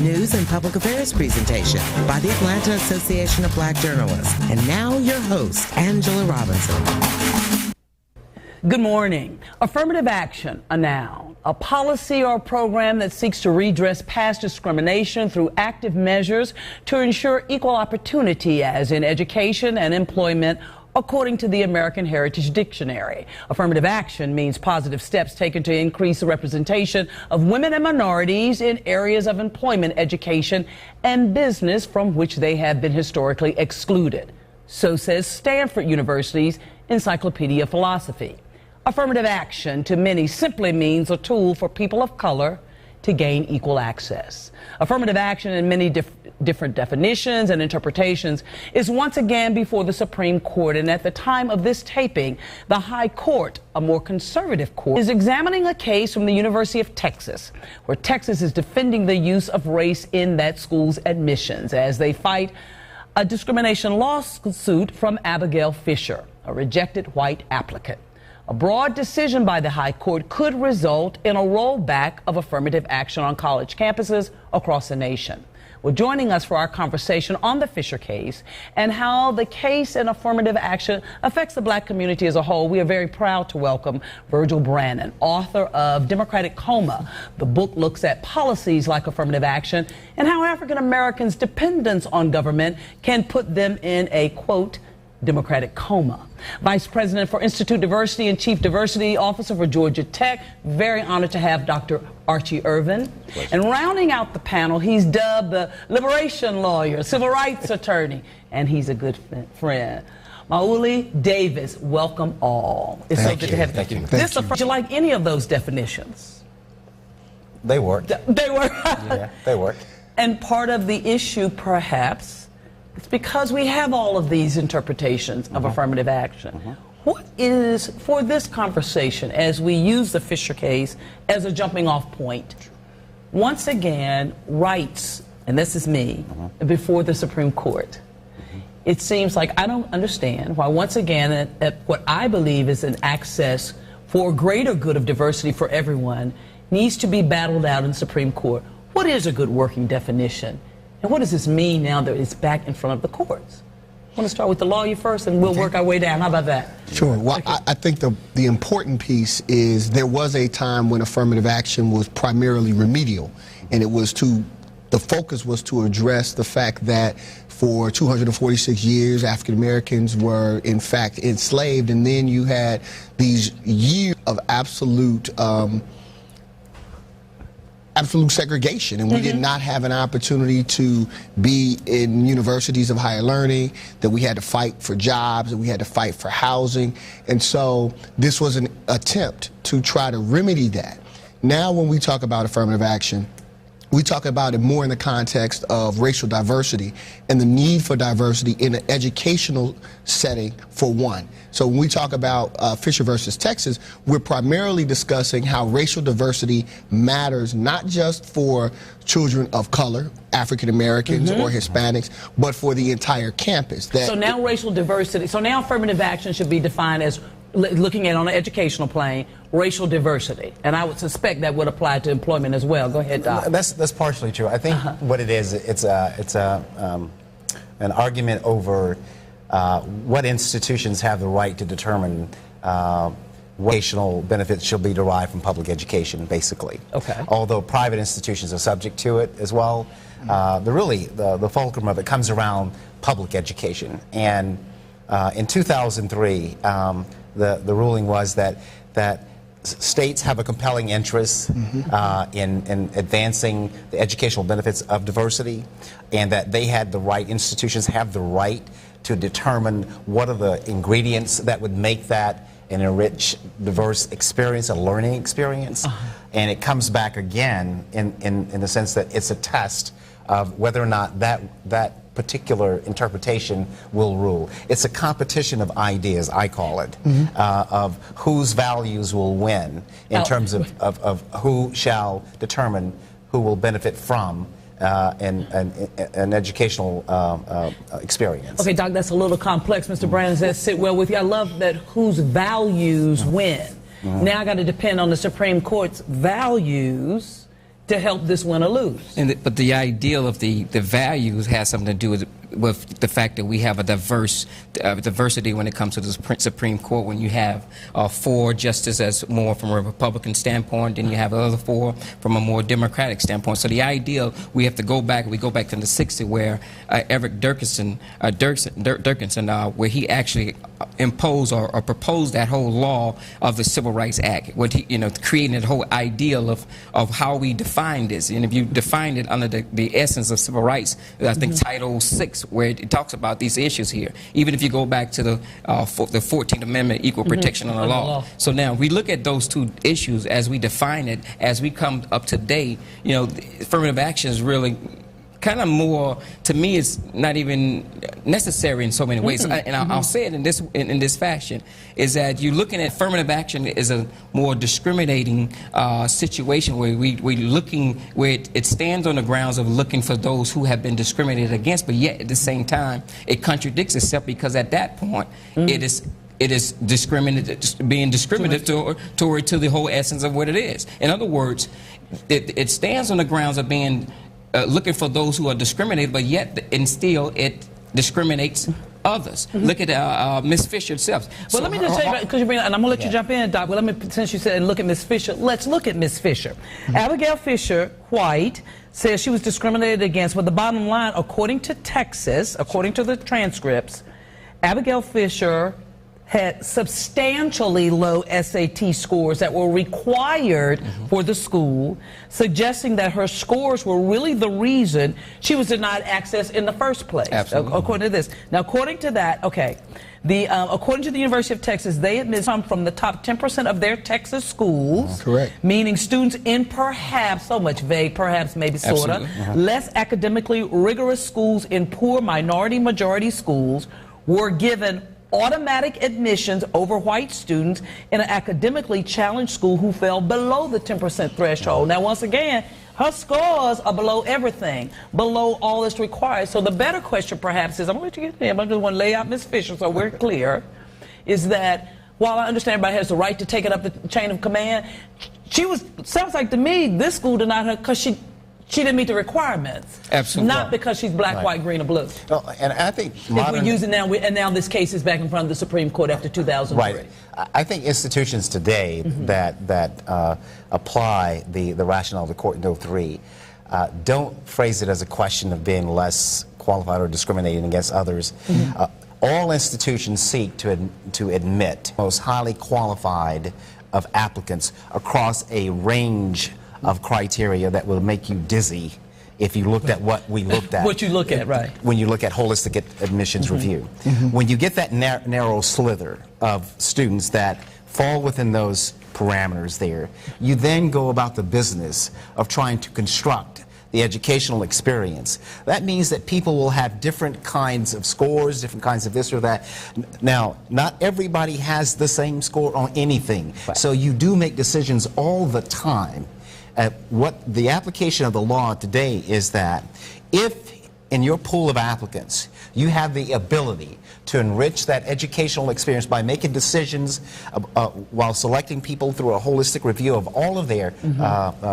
news and public affairs presentation by the Atlanta Association of Black Journalists. And now your host, Angela Robinson. Good morning. Affirmative action, a noun, a policy or program that seeks to redress past discrimination through active measures to ensure equal opportunity as in education and employment, according to the American Heritage Dictionary. Affirmative action means positive steps taken to increase the representation of women and minorities in areas of employment, education, and business from which they have been historically excluded. So says Stanford University's Encyclopedia of Philosophy. Affirmative action to many simply means a tool for people of color to gain equal access. Affirmative action, in many different definitions and interpretations, is once again before the Supreme Court, and at the time of this taping, the High Court, a more conservative court, is examining a case from the University of Texas, where Texas is defending the use of race in that school's admissions as they fight a discrimination lawsuit from Abigail Fisher, a rejected white applicant. A broad decision by the High Court could result in a rollback of affirmative action on college campuses across the nation. Well, joining us for our conversation on the Fisher case and how the case and affirmative action affects the black community as a whole, we are very proud to welcome Virgil Brannon, author of Democratic Coma. The book looks at policies like affirmative action and how African Americans' dependence on government can put them in a, quote, democratic coma. Vice President for Institute Diversity and Chief Diversity Officer for Georgia Tech. Very honored to have Dr. Archie Irvin. And rounding out the panel, he's dubbed the liberation lawyer, civil rights attorney, and he's a good friend. Mauli Davis, welcome all. It's so good to have you. Thank you. Did you like any of those definitions? They worked. They worked. Yeah, they worked. And part of the issue, perhaps, it's because we have all of these interpretations of affirmative action. What is, for this conversation, as we use the Fisher case as a jumping off point, once again, rights, and this is me, before the Supreme Court. It seems like I don't understand why, once again, at what I believe is an access for greater good of diversity for everyone needs to be battled out in the Supreme Court. What is a good working definition? And what does this mean now that it's back in front of the courts? I want to start with the lawyer first, and we'll work our way down. How about that? Sure. Well, I think the important piece is there was a time when affirmative action was primarily remedial, and the focus was to address the fact that for 246 years, African Americans were in fact enslaved, and then you had these years of absolute segregation, and we did not have an opportunity to be in universities of higher learning, that we had to fight for jobs, and we had to fight for housing. And so this was an attempt to try to remedy that. Now when we talk about affirmative action, we talk about it more in the context of racial diversity and the need for diversity in an educational setting, for one. So when we talk about Fisher versus Texas, we're primarily discussing how racial diversity matters not just for children of color, African Americans or Hispanics, but for the entire campus. So now racial diversity, so now affirmative action should be defined as, looking at on an educational plane, racial diversity, and I would suspect that would apply to employment as well. Go ahead, Doc. That's partially true. I think what it is, it's an argument over what institutions have the right to determine what educational benefits shall be derived from public education, basically. Okay. Although private institutions are subject to it as well, the fulcrum of it comes around public education. And in 2003. The ruling was that states have a compelling interest in advancing the educational benefits of diversity, and that they had the right, institutions have the right to determine what are the ingredients that would make that an enriched, diverse experience, a learning experience. And it comes back again in the sense that it's a test of whether or not that particular interpretation will rule. It's a competition of ideas, I call it, of whose values will win in terms of who shall determine who will benefit from an educational experience. Okay, Doc, that's a little complex. Mr. Brannon says, sit well with you. I love that whose values win. Now I got to depend on the Supreme Court's values to help this win or lose. But the ideal of the values has something to do with the fact that we have a diversity when it comes to the Supreme Court. When you have 4 justices as more from a Republican standpoint, and you have the other 4 from a more Democratic standpoint. So the ideal, we have to go back. We go back to the '60s, where Eric Dirksen, where he actually imposed or proposed that whole law of the Civil Rights Act, what he, creating that whole ideal of how we define this. And if you define it under the essence of civil rights, I think Title VI, where it talks about these issues here. Even if you go back to the 14th Amendment, equal protection on the law. So now we look at those 2 issues as we define it, as we come up to date. Affirmative action is really kind of more, to me, it's not even necessary in so many ways. And I'll say it in this fashion, is that you're looking at affirmative action as a more discriminating situation where it stands on the grounds of looking for those who have been discriminated against, but yet at the same time it contradicts itself, because at that point it is being discriminatory to the whole essence of what it is. In other words, it stands on the grounds of being looking for those who are discriminated, but yet and still it discriminates others. Look at Ms. Fisher herself. Well, let me just tell you, because you bring, and I'm going to let you jump in, Doc. Well, since you said, and look at Ms. Fisher, let's look at Ms. Fisher. Abigail Fisher White says she was discriminated against, but the bottom line, according to Texas, according to the transcripts, Abigail Fisher had substantially low SAT scores that were required for the school, suggesting that her scores were really the reason she was denied access in the first place. Absolutely. According to this. Now, according to that, okay, according to the University of Texas, they admit some from the top 10% of their Texas schools. Correct. Meaning students in perhaps, so much vague, perhaps, maybe, sort of, less academically rigorous schools in poor minority majority schools were given automatic admissions over white students in an academically challenged school who fell below the 10% threshold. Now, once again, her scores are below everything, below all that's required. So the better question, perhaps, is, I'm going to let you get in, I just want to lay out Ms. Fisher so we're clear, is that while I understand everybody has the right to take it up the chain of command, sounds like to me, this school denied her because she didn't meet the requirements. Absolutely. Not because she's black, white, green, or blue. Well, and I think if we're using now this case is back in front of the Supreme Court after 2003. Right. I think institutions today that apply the rationale of the court in 03 don't phrase it as a question of being less qualified or discriminating against others. All institutions seek to admit most highly qualified of applicants across a range of criteria that will make you dizzy if you looked at what we looked at. What you look at, right. When you look at holistic admissions review. When you get that narrow slither of students that fall within those parameters there, you then go about the business of trying to construct the educational experience. That means that people will have different kinds of scores, different kinds of this or that. Now, not everybody has the same score on anything. Right. So you do make decisions all the time. What the application of the law today is that if in your pool of applicants you have the ability to enrich that educational experience by making decisions while selecting people through a holistic review of all of their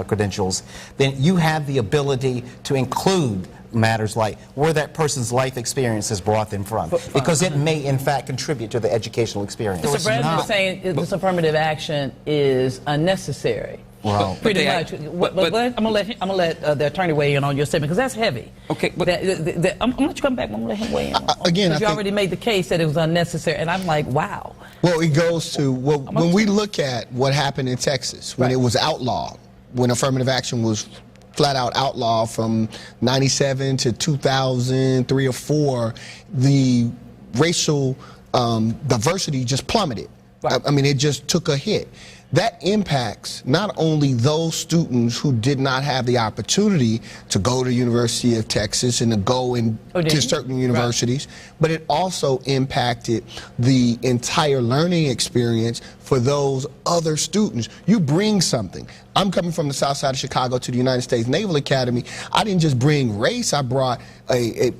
credentials, then you have the ability to include matters like where that person's life experience has brought them from, because it may in fact contribute to the educational experience. So Brannon is saying this affirmative action is unnecessary. Well, pretty much. I'm gonna let the attorney weigh in on your statement because that's heavy. Okay, but I'm gonna let you come back. I'm gonna let him weigh in. Again, you already made the case that it was unnecessary, and I'm like, wow. Well, it goes to when we look at what happened in Texas when it was outlawed, when affirmative action was flat out outlawed from '97 to 2003 or 4, the racial diversity just plummeted. Right. I mean, it just took a hit. That impacts not only those students who did not have the opportunity to go to University of Texas and to go to certain universities, but it also impacted the entire learning experience for those other students. You bring something. I'm coming from the south side of Chicago to the United States Naval Academy. I didn't just bring race, I brought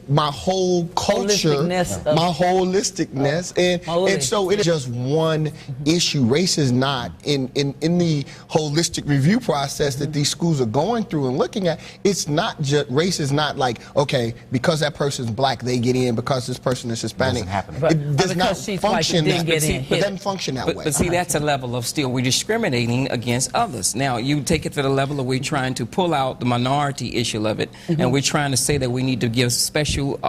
my whole culture, my holisticness, and so it's just one issue. Race is not, in the holistic review process that these schools are going through and looking at, it's not just, race is not like, okay, because that person's black, they get in, because this person is Hispanic. It does not function that way. It doesn't function that way. But see, that's a level of still, we're discriminating against others. Now, you take it to the level of we're trying to pull out the minority issue of it, and we're trying to say that we need to give special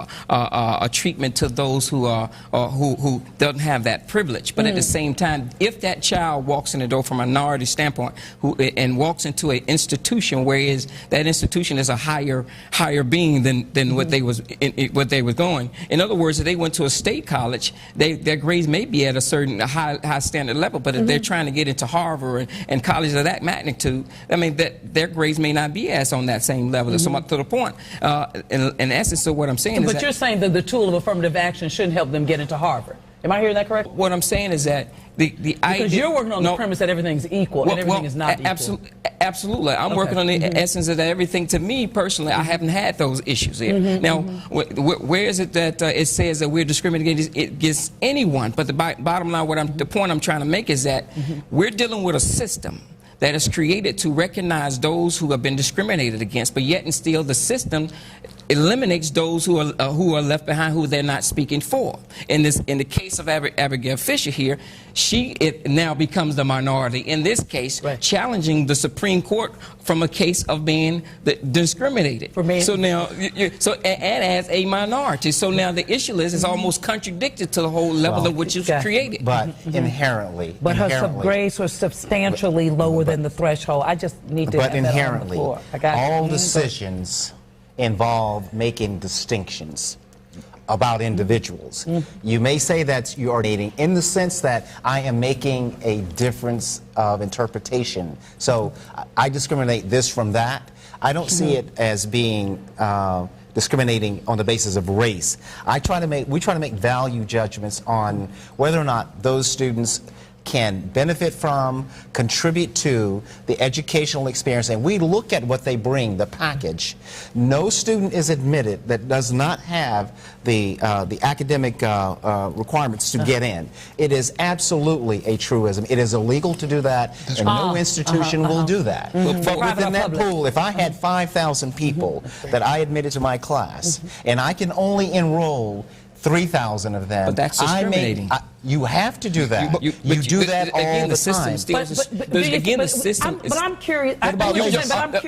treatment to those who don't have that privilege. But at the same time, if that child walks in the door from a minority standpoint and walks into an institution where that institution is a higher being than what they was going. In other words, if they went to a state college, their grades may be at a certain high standard level, but if they're trying to get into Harvard and colleges of that magnitude, I mean, their grades may not be as on that same level. So to the point, in essence, so what I'm saying is but you're saying that the tool of affirmative action shouldn't help them get into Harvard. Am I hearing that correct? What I'm saying is that because you're working on the premise that everything's equal and everything is not equal. Absolutely. I'm working on the essence of that everything. To me, personally, I haven't had those issues here. Now, where is it that it says that we're discriminating against anyone? But the bottom line, the point I'm trying to make is that we're dealing with a system that is created to recognize those who have been discriminated against, but yet and still the system eliminates those who are left behind, who they're not speaking for. In the case of Abigail Fisher here, it now becomes the minority. In this case, challenging the Supreme Court from a case of being discriminated. So now, and as a minority. So now the issue is it's almost contradicted to the whole level of which it's created. But inherently, her grades were substantially lower than the threshold. I just need to. But inherently, all you. decisions involve making distinctions about individuals. You may say that you are dating in the sense that I am making a difference of interpretation. So I discriminate this from that. I don't see it as being discriminating on the basis of race. We try to make value judgments on whether or not those students can benefit from, contribute to the educational experience, and we look at what they bring, the package. No student is admitted that does not have the academic requirements to get in. It is absolutely a truism. It is illegal to do that, and no institution will do that. But within that pool, if I had 5,000 people that I admitted to my class, and I can only enroll 3,000 of them. But that's discriminating. You have to do that. You do that all the time. But I'm curious.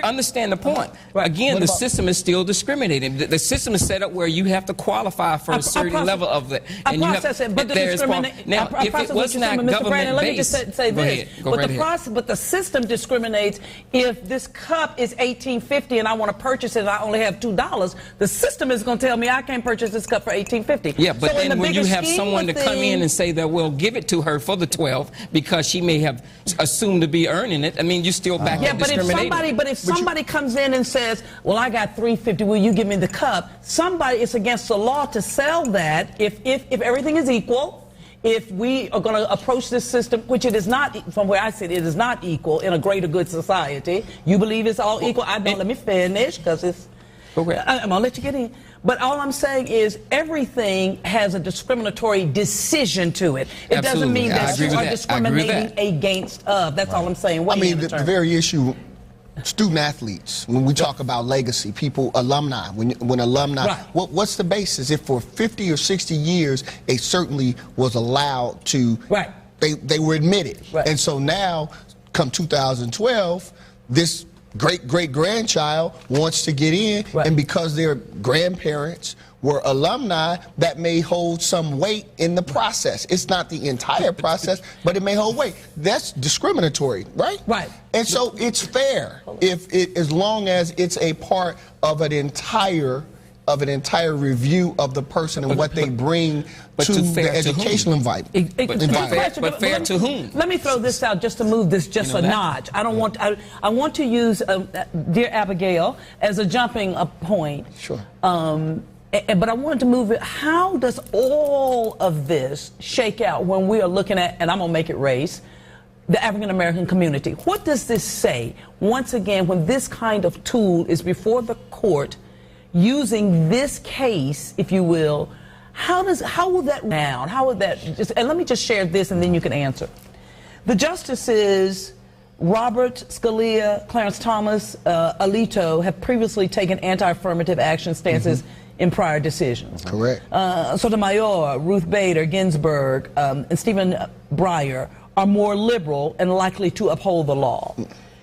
Understand the point. Again, the system is still discriminating. The system is set up where you have to qualify for a certain level of it. Now, if it was not government-based, but the system discriminates. If this cup is $18.50 and I want to purchase it and I only have $2, the system is going to tell me I can't purchase this cup for $18.50. Yeah, but then when you have someone to come in and say that we'll give it to her for the 12 because she may have assumed to be earning it, I mean, you're still back at discriminating. But if somebody comes in and says, well, I got $3.50, will you give me the cup? It's against the law to sell that if everything is equal. If we are going to approach this system, which it is not, from where I sit, it is not equal in a greater good society. You believe it's all equal? I don't. Let me finish, because it's... I'm going to let you get in. But all I'm saying is everything has a discriminatory decision to it. It doesn't mean that you are discriminating against of. That's all I'm saying. I mean, the very issue, student athletes, when we talk about legacy, people, alumni, when alumni, what's the basis? If for 50 or 60 years, they certainly was allowed to, they were admitted. And so now, come 2012, this great-great-grandchild wants to get in, and because their grandparents were alumni, that may hold some weight in the process. It's not the entire process, but it may hold weight. That's discriminatory, right? And so it's fair as long as it's a part of an entire review of the person and what they bring to the educational environment. But fair to whom? Let me throw this out just to move this just a notch. I want to use Dear Abigail as a jumping point. Sure. But I wanted to move it. How does all of this shake out when we are looking at, and I'm going to make it race, the African American community. What does this say, once again, when this kind of tool is before the court, using this case, if you will? How will that down? How would that just? And let me just share this, and then you can answer. The justices Robert Scalia, Clarence Thomas, Alito have previously taken anti-affirmative action stances in prior decisions. Correct. Sotomayor, Ruth Bader Ginsburg, and Stephen Breyer are more liberal and likely to uphold the law.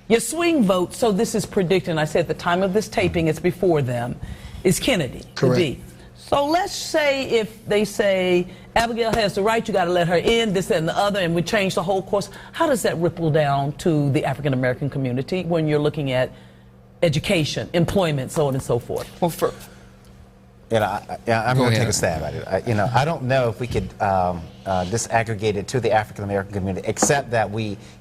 Your swing vote, so this is predicted, and I said at the time of this taping, it's before them, is Kennedy. Correct. So let's say if they say Abigail has the right, you got to let her in, this, that, and the other, and we change the whole course. How does that ripple down to the African American community when you're looking at education, employment, so on and so forth? Well, I'm going to take a stab at it. I don't know if we could disaggregate it to the African American community, except that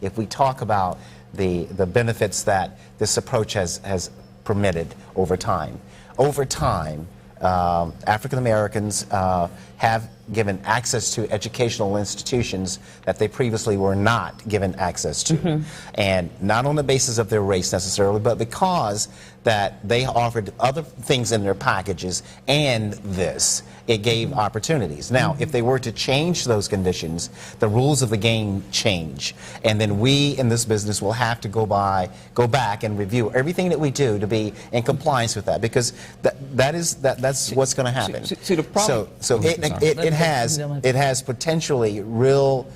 if we talk about the benefits that this approach has permitted over time. Over time, African Americans have given access to educational institutions that they previously were not given access to. And not on the basis of their race necessarily, but because that they offered other things in their packages and this. It gave opportunities. Now, if they were to change those conditions, the rules of the game change. And then we in this business will have to go back and review everything that we do to be in compliance with that, because that's what's going to happen. See, the problem. So it has potentially real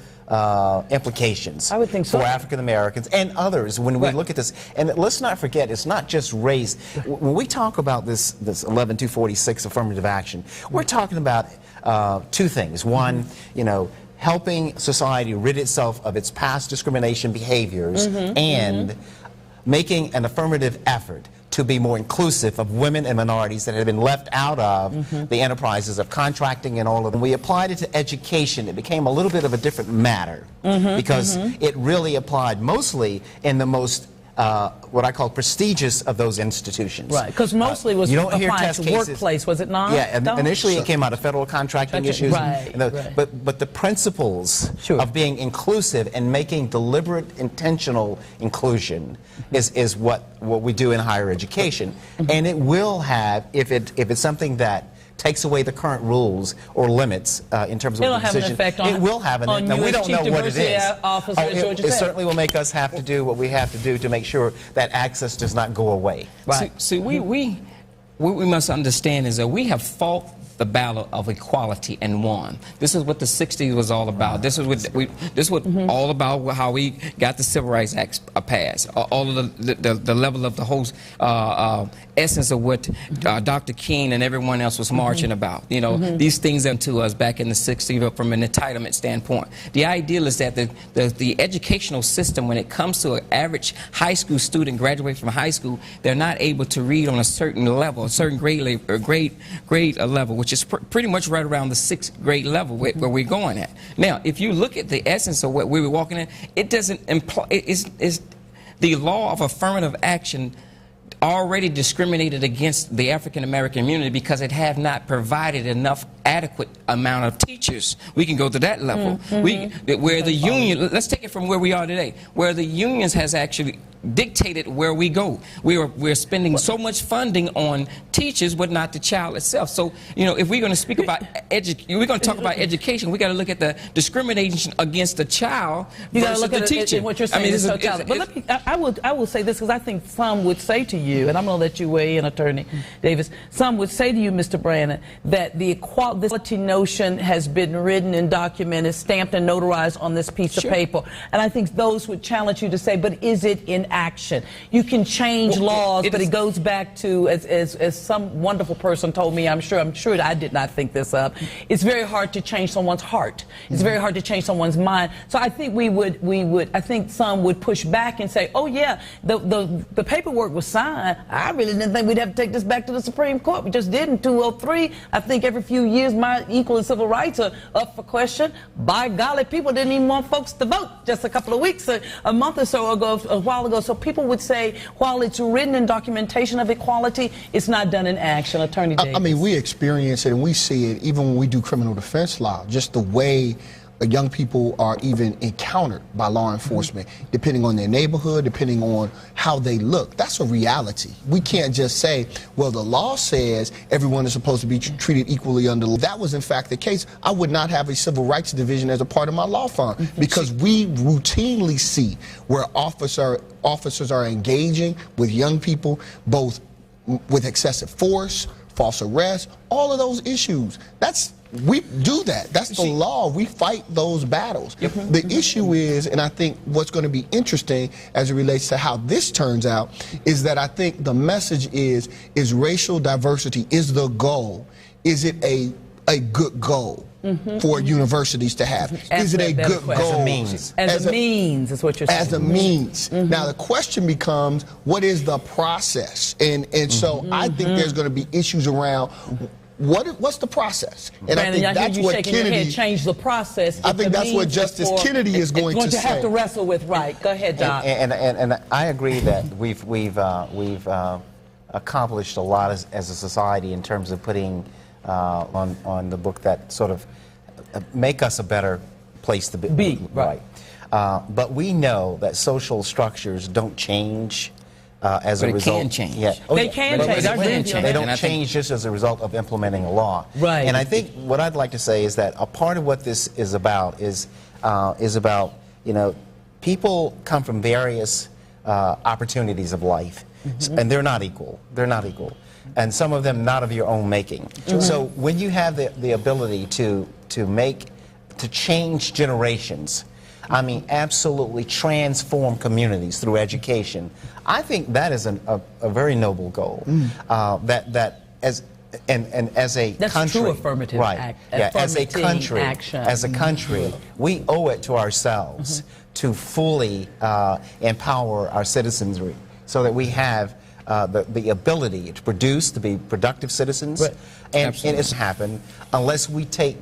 implications I would think so. for African Americans and others when we look at this. And let's not forget, it's not just race. When we talk about this 11246 affirmative action, we're talking about two things. One, helping society rid itself of its past discrimination behaviors and making an affirmative effort to be more inclusive of women and minorities that have been left out of the enterprises of contracting and all of them. We applied it to education. It became a little bit of a different matter because it really applied mostly in the most what I call prestigious of those institutions. Right, because mostly was applied to workplace, was it not? Yeah, initially it came out of federal contracting issues. But the principles of being inclusive and making deliberate, intentional inclusion is what we do in higher education. And it will have, if it's something that takes away the current rules or limits in terms of the decision, it will have an effect. Now, we don't know what it is. It certainly will make us have to do what we have to do to make sure that access does not go away. Right. See, what we must understand is that we have fought the battle of equality and won. This is what the 60s was all about. This is what all about how we got the Civil Rights Act passed. All of the level of the whole essence of what Dr. King and everyone else was marching about. These things to us back in the 60s from an entitlement standpoint. The ideal is that the educational system, when it comes to an average high school student graduating from high school, they're not able to read on a certain level, a certain grade level, which is pretty much right around the 6th grade level where we're going at. Now, if you look at the essence of what we were walking in, it doesn't imply, it's the law of affirmative action already discriminated against the African American community because it have not provided enough adequate amount of teachers. We can go to that level. Where the union, let's take it from where we are today, where the unions has actually dictated where we go. We're spending so much funding on teachers, but not the child itself. So, if we're going to speak about we're going to talk about education, we got to look at the discrimination against the child versus the teacher. What you're saying is totality. But I will say this, because I think some would say to you, and I'm going to let you weigh in, Attorney Davis. Some would say to you, Mr. Brannon, that the equality notion has been written and documented, stamped and notarized on this piece of paper. And I think those would challenge you to say, but is it in action? You can change laws, but it goes back to, as some wonderful person told me, I'm sure I did not think this up, it's very hard to change someone's heart. It's very hard to change someone's mind. So I think I think some would push back and say, oh yeah, the paperwork was signed. I really didn't think we'd have to take this back to the Supreme Court. We just did in 2003. I think every few years my equal and civil rights are up for question. By golly, people didn't even want folks to vote just a couple of weeks, a month or so ago, a while ago. So people would say, while it's written in documentation of equality, it's not done in action. Attorney Davis. I mean, we experience it and we see it even when we do criminal defense law, just the way young people are even encountered by law enforcement, depending on their neighborhood, depending on how they look. That's a reality. We can't just say, well, the law says everyone is supposed to be treated equally under law. If that was in fact the case, I would not have a civil rights division as a part of my law firm, because we routinely see where officers are engaging with young people, both with excessive force, false arrest, all of those issues. We do that. That's the law. We fight those battles. The issue is, and I think what's going to be interesting as it relates to how this turns out, is that I think the message is racial diversity is the goal. Is it a good goal for universities to have? Is it a good goal? As a means. As a means is what you're saying. As a means. Now the question becomes, what is the process? And so I think there's going to be issues around what's the process? And Brandon, I think that's what Kennedy change the process. I think that's what Justice Kennedy is going to say. Have to wrestle with, right? Go ahead, Doc. And I agree that we've accomplished a lot as a society in terms of putting on the book that sort of make us a better place to be. Right. But we know that social structures don't change as a result. They can change. Yeah. They can change. They don't change just as a result of implementing a law. Right. And I think what I'd like to say is that a part of what this is about is about, people come from various opportunities of life, and they're not equal. They're not equal. And some of them not of your own making. So when you have the ability to change generations, I mean, absolutely transform communities through education, I think that is a very noble goal. That as a That's country, true affirmative right? Yeah, as a country, action. we owe it to ourselves to fully empower our citizenry, so that we have the ability to produce, to be productive citizens, and it's happen unless we take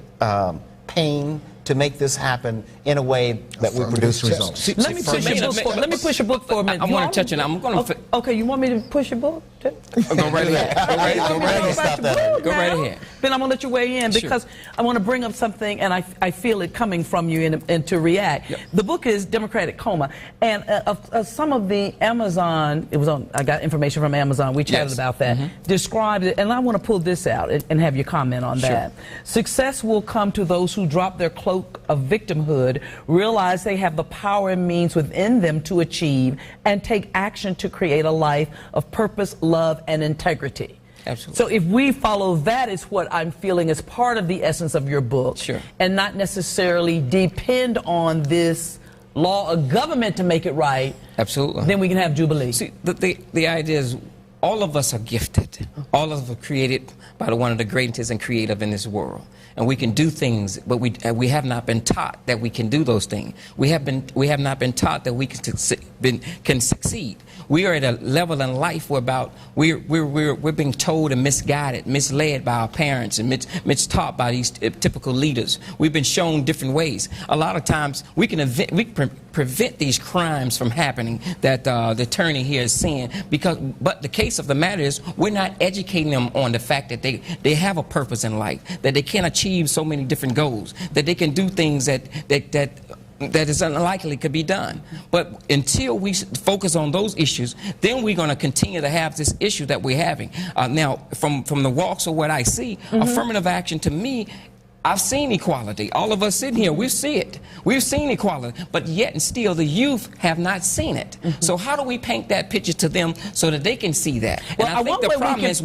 pain to make this happen in a way that we produce results. Let me push your book for a minute. I want to touch on it. I'm going to. Okay, you want me to push your book? Go right ahead. Go right ahead. Then I'm going to let you weigh in, because I want to bring up something, and I feel it coming from you and to react. Yep. The book is Democratic Coma, and some of the Amazon, I got information from Amazon, we chatted about that, described it, and I want to pull this out and have your comment on that. Success will come to those who drop their cloak of victimhood, realize they have the power and means within them to achieve, and take action to create a life of purpose, love, and integrity. Absolutely. So if we follow that, is what I'm feeling is part of the essence of your book, and not necessarily depend on this law of government to make it right. Absolutely. Then we can have Jubilee. See, the idea is all of us are gifted. All of us are created by one of the greatest and creative in this world. And we can do things, but we have not been taught that we can do those things. We have not been taught that we can succeed. We are at a level in life where we're being told and misguided, misled by our parents, and mistaught by these typical leaders. We've been shown different ways. A lot of times we can prevent these crimes from happening that the attorney here is saying, but the case of the matter is we're not educating them on the fact that they have a purpose in life, that they can achieve so many different goals, that they can do things that is unlikely could be done. But until we focus on those issues, then we're going to continue to have this issue that we're having. Now, from the walks of what I see, affirmative action to me, I've seen equality. All of us sitting here, we see it. We've seen equality, but yet and still the youth have not seen it. So how do we paint that picture to them so that they can see that? Well, and I think the problem is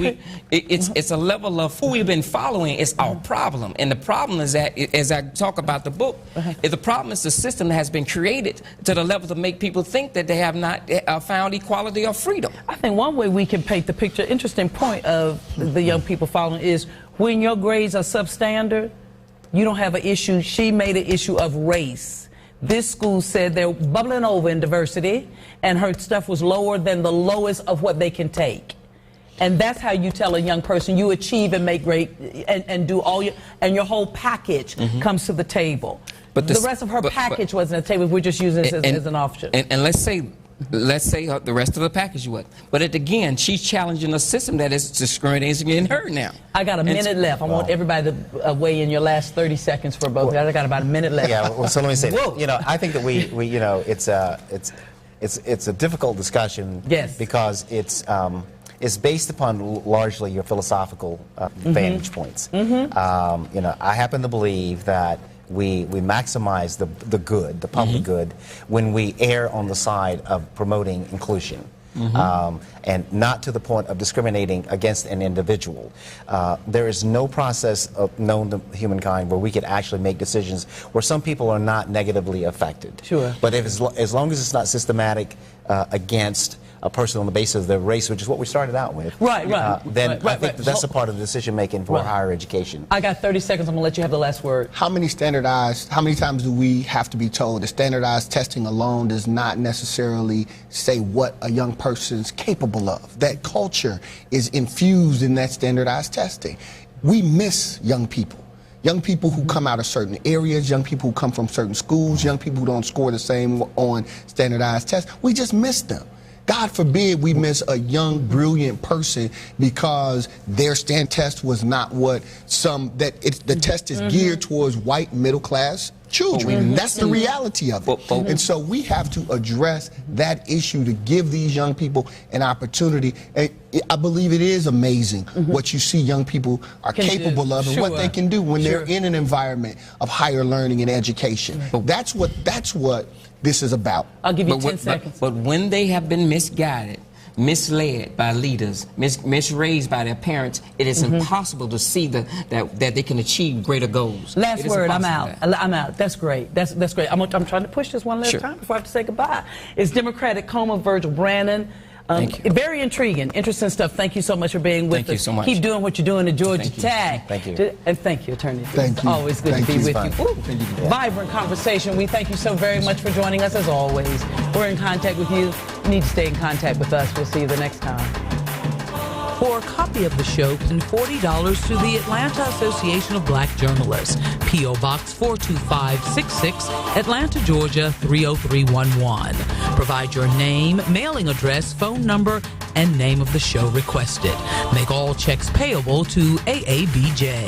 it's a level of who we've been following is our problem. And the problem is that, as I talk about the book, the problem is the system that has been created to the level to make people think that they have not found equality or freedom. I think one way we can paint the picture, interesting point of the young people following, is when your grades are substandard, you don't have an issue. She made an issue of race. This school said they're bubbling over in diversity, and her stuff was lower than the lowest of what they can take. And that's how you tell a young person you achieve and make great and do all your whole package comes to the table. But the rest of her package wasn't a table. We're just using this as an option. And let's say let's say the rest of the package was. But again, she's challenging a system that is discriminating in her now. I got a minute left. I want everybody to weigh in your last 30 seconds for both. I got about a minute left. Yeah, well, so let me say, I think that we it's a difficult discussion. Yes. Because it's based upon largely your philosophical vantage points. I happen to believe that we maximize the good, the public good, when we err on the side of promoting inclusion. And not to the point of discriminating against an individual. There is no process known to humankind where we could actually make decisions where some people are not negatively affected. Sure. But as long as it's not systematic against a person on the basis of their race, which is what we started out with, then I think that's a part of the decision making for higher education. I got 30 seconds. I'm going to let you have the last word. How many times do we have to be told that standardized testing alone does not necessarily say what a young person's capable of? That culture is infused in that standardized testing. We miss young people. Young people who come out of certain areas, young people who come from certain schools, young people who don't score the same on standardized tests. We just miss them. God forbid we miss a young, brilliant person because their stand test was not what the test is geared towards white middle-class children. That's the reality of it. And so we have to address that issue to give these young people an opportunity. And I believe it is amazing what you see young people are capable of and what they can do when they're in an environment of higher learning and education. That's what this is about. I'll give you 10 seconds. But when they have been misguided, misled by leaders, misraised by their parents, it is impossible to see that they can achieve greater goals. Last word, I'm out. I'm out. That's great. That's great. I'm trying to push this one last time before I have to say goodbye. It's Democratic Coma, Virgil Brannon. Thank you. Very intriguing, interesting stuff. Thank you so much for being with us. Thank you so much. Keep doing what you're doing at Georgia Tech. Thank you. And thank you, Attorney. Thank you. Always good to be with you. Thank you. Vibrant conversation. We thank you so very much for joining us as always. We're in contact with you. You need to stay in contact with us. We'll see you the next time. For a copy of the show, send $40 to the Atlanta Association of Black Journalists, P.O. Box 42566, Atlanta, Georgia 30311. Provide your name, mailing address, phone number, and name of the show requested. Make all checks payable to AABJ.